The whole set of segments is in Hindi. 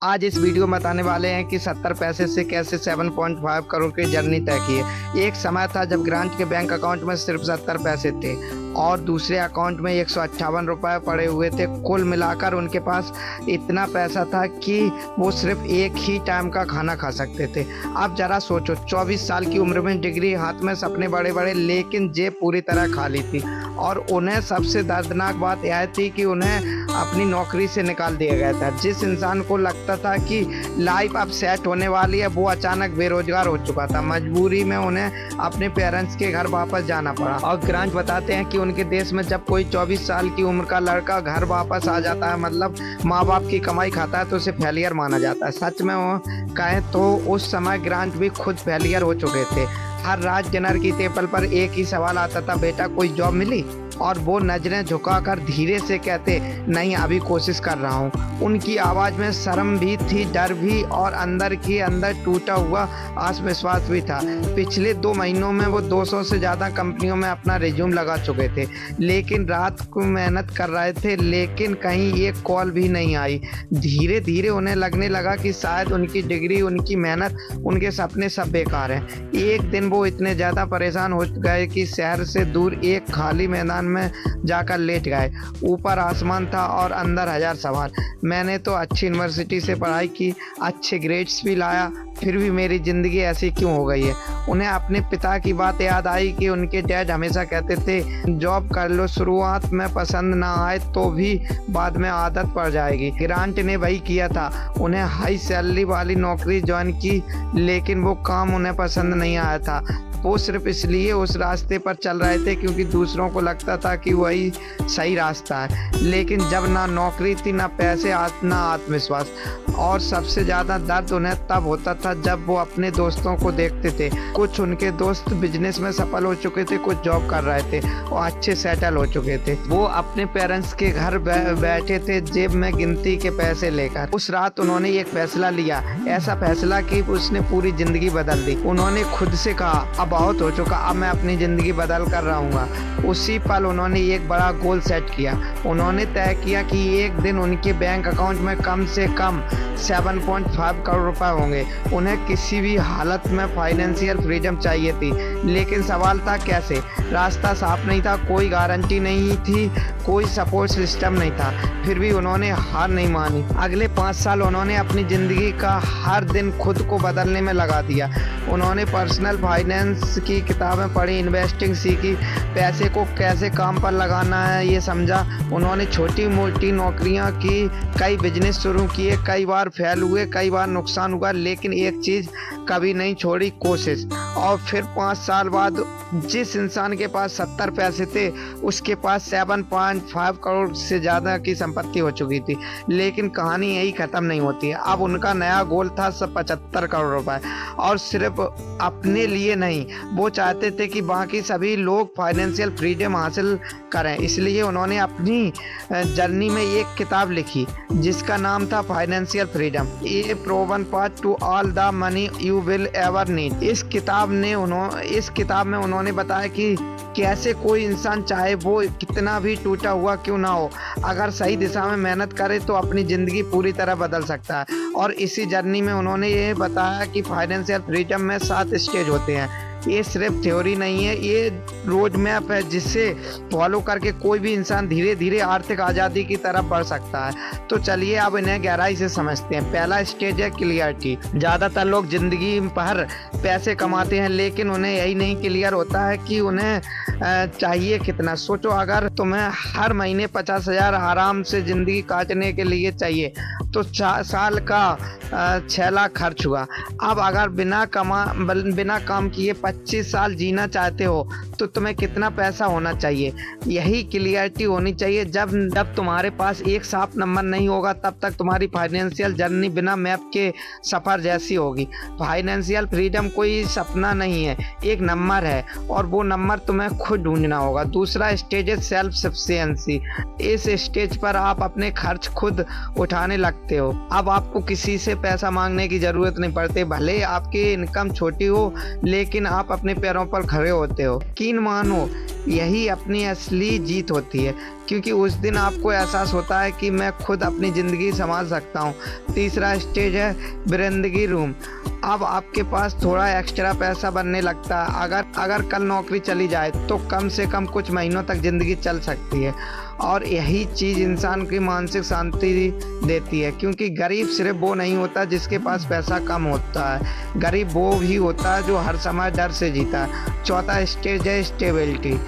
आज इस वीडियो में बताने वाले हैं कि 70 पैसे से कैसे 7.5 करोड़ की जर्नी तय की है। एक समय था जब ग्रांट के बैंक अकाउंट में सिर्फ 70 पैसे थे और दूसरे अकाउंट में 158 रुपये पड़े हुए थे। कुल मिलाकर उनके पास इतना पैसा था कि वो सिर्फ एक ही टाइम का खाना खा सकते थे। अब जरा सोचो, 24 साल की उम्र में डिग्री हाथ में, सपने बड़े बड़े, लेकिन जेब पूरी तरह खाली थी। और उन्हें सबसे दर्दनाक बात यह थी कि उन्हें अपनी नौकरी से निकाल दिया गया था। जिस इंसान को लगता था कि लाइफ अब सेट होने वाली है, वो अचानक बेरोजगार हो चुका था। मजबूरी में उन्हें अपने पेरेंट्स के घर वापस जाना पड़ा। और ग्रांट बताते हैं कि उनके देश में जब कोई 24 साल की उम्र का लड़का घर वापस आ जाता है, मतलब माँ बाप की कमाई खाता है, तो उसे फेलियर माना जाता है। सच में वो कहें तो उस समय ग्रांट भी खुद फेलियर हो चुके थे। हर रात डिनर की टेबल पर एक ही सवाल आता था, बेटा कोई जॉब मिली? और वो नजरें झुकाकर धीरे से कहते, नहीं अभी कोशिश कर रहा हूँ। उनकी आवाज़ में शर्म भी थी, डर भी, और अंदर के अंदर टूटा हुआ आत्मविश्वास भी था। पिछले 2 महीनों में वो 200 से ज़्यादा कंपनियों में अपना रिज्यूम लगा चुके थे, लेकिन रात को मेहनत कर रहे थे, लेकिन कहीं एक कॉल भी नहीं आई। धीरे धीरे उन्हें लगने लगा कि शायद उनकी डिग्री, उनकी मेहनत, उनके सपने सब बेकार हैं। एक दिन वो इतने ज़्यादा परेशान हो गए कि शहर से दूर एक खाली मैदान में जाकर लेट गए। ऊपर आसमान था और अंदर हजार सवाल। मैंने तो अच्छी यूनिवर्सिटी से पढ़ाई की, अच्छे ग्रेड्स भी लाया, फिर भी मेरी ज़िंदगी ऐसी क्यों हो गई है। उन्हें अपने पिता की बात याद आई कि उनके डैड हमेशा कहते थे, जॉब कर लो, शुरुआत में पसंद ना आए तो भी बाद में आदत पड़ जाएगी। ग्रांट ने वही किया था। उन्हें हाई सैलरी वाली नौकरी ज्वाइन की, लेकिन वो काम उन्हें पसंद नहीं आया था। वो सिर्फ इसलिए उस रास्ते पर चल रहे थे क्योंकि दूसरों को लगता था कि वही सही रास्ता है। लेकिन जब ना नौकरी थी, ना पैसे, ना आत्मविश्वास, और सबसे ज़्यादा दर्द उन्हें तब होता था जब वो अपने दोस्तों को देखते थे। कुछ उनके दोस्त बिजनेस में सफल हो चुके थे, कुछ जॉब कर रहे थे और अच्छे सेटल हो चुके थे। वो अपने पेरेंट्स के घर बैठे थे, जेब में गिनती के पैसे लेकर। उस रात उन्होंने एक फैसला लिया, ऐसा फैसला कि उसने पूरी ज़िंदगी बदल दी। उन्होंने खुद से कहा, अब बहुत हो चुका, अब मैं अपनी ज़िंदगी बदल कर रहूँगा। उसी पल उन्होंने एक बड़ा गोल सेट किया। उन्होंने तय किया कि एक दिन उनके बैंक अकाउंट में कम से कम 7.5 करोड़ रुपए होंगे। उन्हें किसी भी हालत में फाइनेंशियल फ्रीडम चाहिए थी, लेकिन सवाल था कैसे। रास्ता साफ नहीं था, कोई गारंटी नहीं थी, कोई सपोर्ट सिस्टम नहीं था। फिर भी उन्होंने हार नहीं मानी। अगले 5 साल उन्होंने अपनी ज़िंदगी का हर दिन खुद को बदलने में लगा दिया। उन्होंने पर्सनल फाइनेंस की किताबें पढ़ी, इन्वेस्टिंग सीखी, पैसे को कैसे काम पर लगाना है ये समझा। उन्होंने छोटी मोटी नौकरियां की, कई बिजनेस शुरू किए, कई बार फेल हुए, कई बार नुकसान हुआ, लेकिन एक चीज़ कभी नहीं छोड़ी, कोशिश। और फिर 5 साल बाद जिस इंसान के पास 70 पैसे थे, उसके पास 7.5 करोड़ से ज़्यादा की संपत्ति हो चुकी थी। लेकिन कहानी यही ख़त्म नहीं होती है। अब उनका नया गोल था 75 करोड़ रुपए, और सिर्फ अपने लिए नहीं, वो चाहते थे कि बाकी सभी लोग फाइनेंशियल फ्रीडम हासिल करें। इसलिए उन्होंने अपनी जर्नी में एक किताब लिखी जिसका नाम था financial freedom, a proven path to all the money you will ever need. इस किताब में उन्होंने बताया कि कैसे कोई इंसान, चाहे वो कितना भी टूटा हुआ क्यों ना हो, अगर सही दिशा में मेहनत करे तो अपनी ज़िंदगी पूरी तरह बदल सकता है। और इसी जर्नी में उन्होंने ये बताया कि फाइनेंशियल फ्रीडम में 7 स्टेज होते हैं। ये सिर्फ थ्योरी नहीं है, ये रोड मैप है जिसे फॉलो करके कोई भी इंसान धीरे धीरे आर्थिक आज़ादी की तरफ बढ़ सकता है। तो चलिए अब इन्हें गहराई से समझते हैं। पहला स्टेज है क्लियरिटी। ज़्यादातर लोग ज़िंदगी भर पैसे कमाते हैं, लेकिन उन्हें यही नहीं क्लियर होता है कि उन्हें चाहिए कितना। सोचो, अगर तुम्हें हर महीने 50,000 आराम से ज़िंदगी काटने के लिए चाहिए तो साल का 6 लाख खर्च हुआ। अब अगर बिना काम किए 25 साल जीना चाहते हो तो तुम्हें कितना पैसा होना चाहिए? यही क्लियरिटी होनी चाहिए। जब तुम्हारे पास एक साफ नंबर नहीं होगा, तब तक तुम्हारी फाइनेंशियल जर्नी बिना मैप के सफ़र जैसी होगी। फाइनेंशियल फ्रीडम कोई सपना नहीं है, एक नंबर है, और वो नंबर तुम्हें खुद ढूंढना होगा। दूसरा स्टेज है सेल्फ सफिशिएंसी। इस स्टेज पर आप अपने खर्च खुद उठाने लगते हो। अब आपको किसी से पैसा मांगने की ज़रूरत नहीं पड़ती। भले आपकी इनकम छोटी हो, लेकिन आप अपने पैरों पर खड़े होते हो। यकीन मानो, यही अपनी असली जीत होती है, क्योंकि उस दिन आपको एहसास होता है कि मैं खुद अपनी ज़िंदगी संभाल सकता हूँ। तीसरा स्टेज है बिरंदगी रूम। अब आपके पास थोड़ा एक्स्ट्रा पैसा बनने लगता है। अगर कल नौकरी चली जाए तो कम से कम कुछ महीनों तक ज़िंदगी चल सकती है, और यही चीज़ इंसान की मानसिक शांति देती है। क्योंकि गरीब सिर्फ वो नहीं होता जिसके पास पैसा कम होता है, गरीब वो भी होता है जो हर समय डर से जीता है। चौथा स्टेज है स्टेबिलिटी।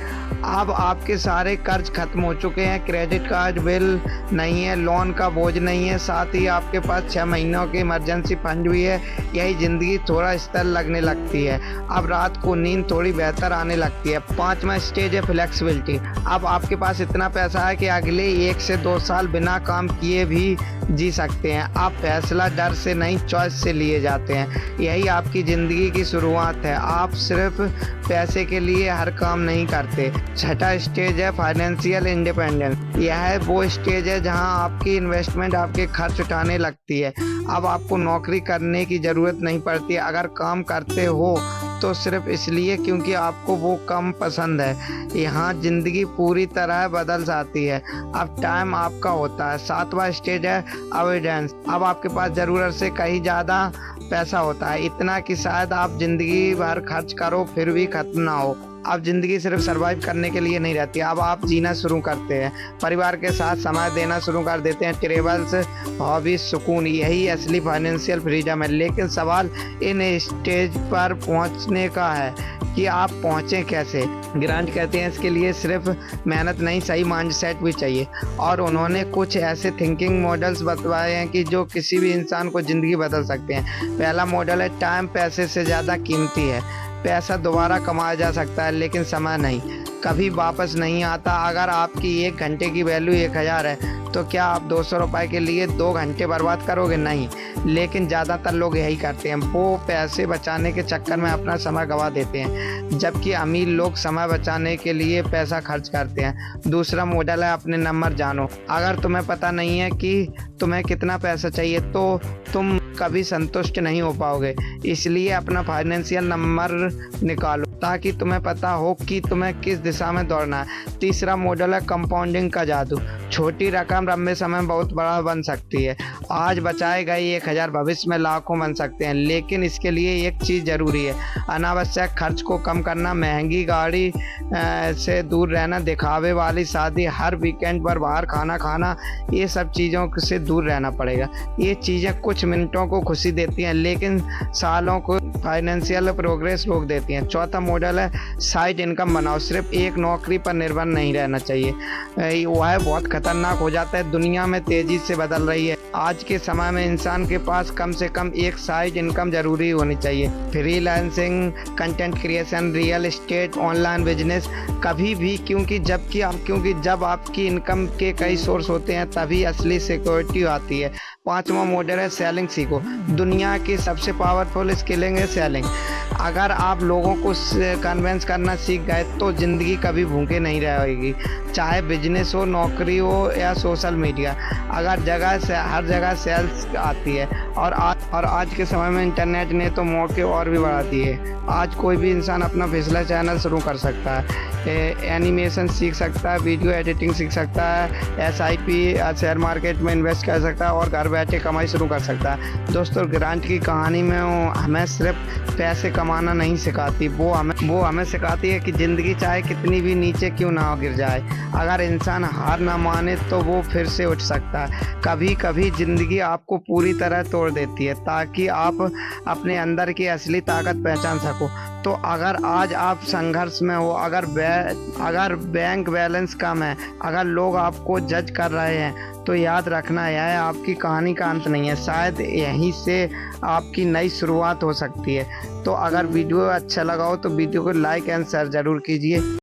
अब आपके सारे कर्ज खत्म हो चुके हैं, क्रेडिट कार्ड बिल नहीं है, लोन का बोझ नहीं है, साथ ही आपके पास 6 महीनों की इमरजेंसी फंड भी है। यही ज़िंदगी थोड़ा स्थिर लगने लगती है। अब रात को नींद थोड़ी बेहतर आने लगती है। पांचवा स्टेज है फ्लेक्सिबिलिटी। अब आपके पास इतना पैसा है कि अगले 1 से 2 साल बिना काम किए भी जी सकते हैं। आप फैसला डर से नहीं, चॉइस से लिए जाते हैं। यही आपकी ज़िंदगी की शुरुआत है। आप सिर्फ पैसे के लिए हर काम नहीं करते। छठा स्टेज है फाइनेंशियल इंडिपेंडेंस। यह वो स्टेज है जहां आपकी इन्वेस्टमेंट आपके खर्च उठाने लगती है। अब आपको नौकरी करने की ज़रूरत नहीं पड़ती। अगर काम करते हो तो सिर्फ इसलिए क्योंकि आपको वो काम पसंद है। यहाँ ज़िंदगी पूरी तरह बदल जाती है। अब टाइम आपका होता है। सातवां स्टेज है अवॉइडेंस। अब आपके पास ज़रूरत से कहीं ज़्यादा पैसा होता है, इतना कि शायद आप ज़िंदगी भर खर्च करो फिर भी ख़त्म ना हो। अब ज़िंदगी सिर्फ सर्वाइव करने के लिए नहीं रहती। अब आप जीना शुरू करते हैं, परिवार के साथ समय देना शुरू कर देते हैं। ट्रेवल्स, हॉबीज, सुकून, यही असली फाइनेंशियल फ्रीडम है। लेकिन सवाल इन स्टेज पर पहुंचने का है कि आप पहुंचे कैसे। ग्रांट कहते हैं इसके लिए सिर्फ मेहनत नहीं, सही माइंडसेट भी चाहिए। और उन्होंने कुछ ऐसे थिंकिंग मॉडल्स बताए हैं कि जो किसी भी इंसान को ज़िंदगी बदल सकते हैं। पहला मॉडल है टाइम पैसे से ज़्यादा कीमती है। पैसा दोबारा कमाया जा सकता है, लेकिन समय नहीं, कभी वापस नहीं आता। अगर आपकी 1 घंटे की वैल्यू 1000 है तो क्या आप 200 रुपये के लिए 2 घंटे बर्बाद करोगे? नहीं। लेकिन ज़्यादातर लोग यही करते हैं, वो पैसे बचाने के चक्कर में अपना समय गंवा देते हैं, जबकि अमीर लोग समय बचाने के लिए पैसा खर्च करते हैं। दूसरा मॉडल है अपने नंबर जानो। अगर तुम्हें पता नहीं है कि तुम्हें कितना पैसा चाहिए तो तुम कभी संतुष्ट नहीं हो पाओगे। इसलिए अपना फाइनेंशियल नंबर निकालो ताकि तुम्हें पता हो कि तुम्हें किस दिशा में दौड़ना है। तीसरा मॉडल है कंपाउंडिंग का जादू। छोटी रकम लंबे समय में बहुत बड़ा बन सकती है। आज बचाए गए 1000 भविष्य में लाखों बन सकते हैं। लेकिन इसके लिए एक चीज़ ज़रूरी है, अनावश्यक खर्च को कम करना, महंगी गाड़ी से दूर रहना, दिखावे वाली शादी, हर वीकेंड पर बाहर खाना खाना, ये सब चीज़ों से दूर रहना पड़ेगा। ये चीज़ें कुछ मिनटों को खुशी देती हैं, लेकिन सालों को फाइनेंशियल प्रोग्रेस रोक देती हैं। चौथा मॉडल है साइड इनकम बनाओ। सिर्फ एक नौकरी पर निर्भर नहीं रहना चाहिए, वह बहुत खतरनाक हो जाता है। दुनिया में तेज़ी से बदल रही है। आज के समय में इंसान के पास कम से कम एक साइड इनकम जरूरी होनी चाहिए। Freelancing, content creation, real estate, online business, कभी भी, क्योंकि जब आपकी इनकम के कई सोर्स होते हैं तभी असली सिक्योरिटी आती है। पांचवा मॉडल है सेलिंग सीखो। दुनिया की सबसे पावरफुल स्किलिंग है सेलिंग। अगर आप लोगों को कन्विंस करना सीख गए तो ज़िंदगी कभी भूखे नहीं रहेगी, चाहे बिजनेस हो, नौकरी हो या सोशल मीडिया। हर जगह सेल्स आती है। और आज के समय में इंटरनेट ने तो मौके और भी बढ़ा दिए। आज कोई भी इंसान अपना पिछला चैनल शुरू कर सकता है, एनिमेशन सीख सकता है, वीडियो एडिटिंग सीख सकता है, SIP शेयर मार्केट में इन्वेस्ट कर सकता है और घर बैठे कमाई शुरू कर सकता है। दोस्तों, ग्रांट की कहानी में हमें सिर्फ पैसे कमाना नहीं सिखाती, वो हमें सिखाती है कि ज़िंदगी चाहे कितनी भी नीचे क्यों ना गिर जाए, अगर इंसान हार ना माने तो वो फिर से उठ सकता है। कभी कभी ज़िंदगी आपको पूरी तरह तोड़ देती है ताकि आप अपने अंदर की असली ताकत पहचान सको। तो अगर आज आप संघर्ष में हो, अगर बैंक बैलेंस कम है, अगर लोग आपको जज कर रहे हैं, तो याद रखना यह आपकी कहानी का अंत नहीं है। शायद यहीं से आपकी नई शुरुआत हो सकती है। तो अगर वीडियो अच्छा लगा हो तो वीडियो को लाइक एंड शेयर ज़रूर कीजिए।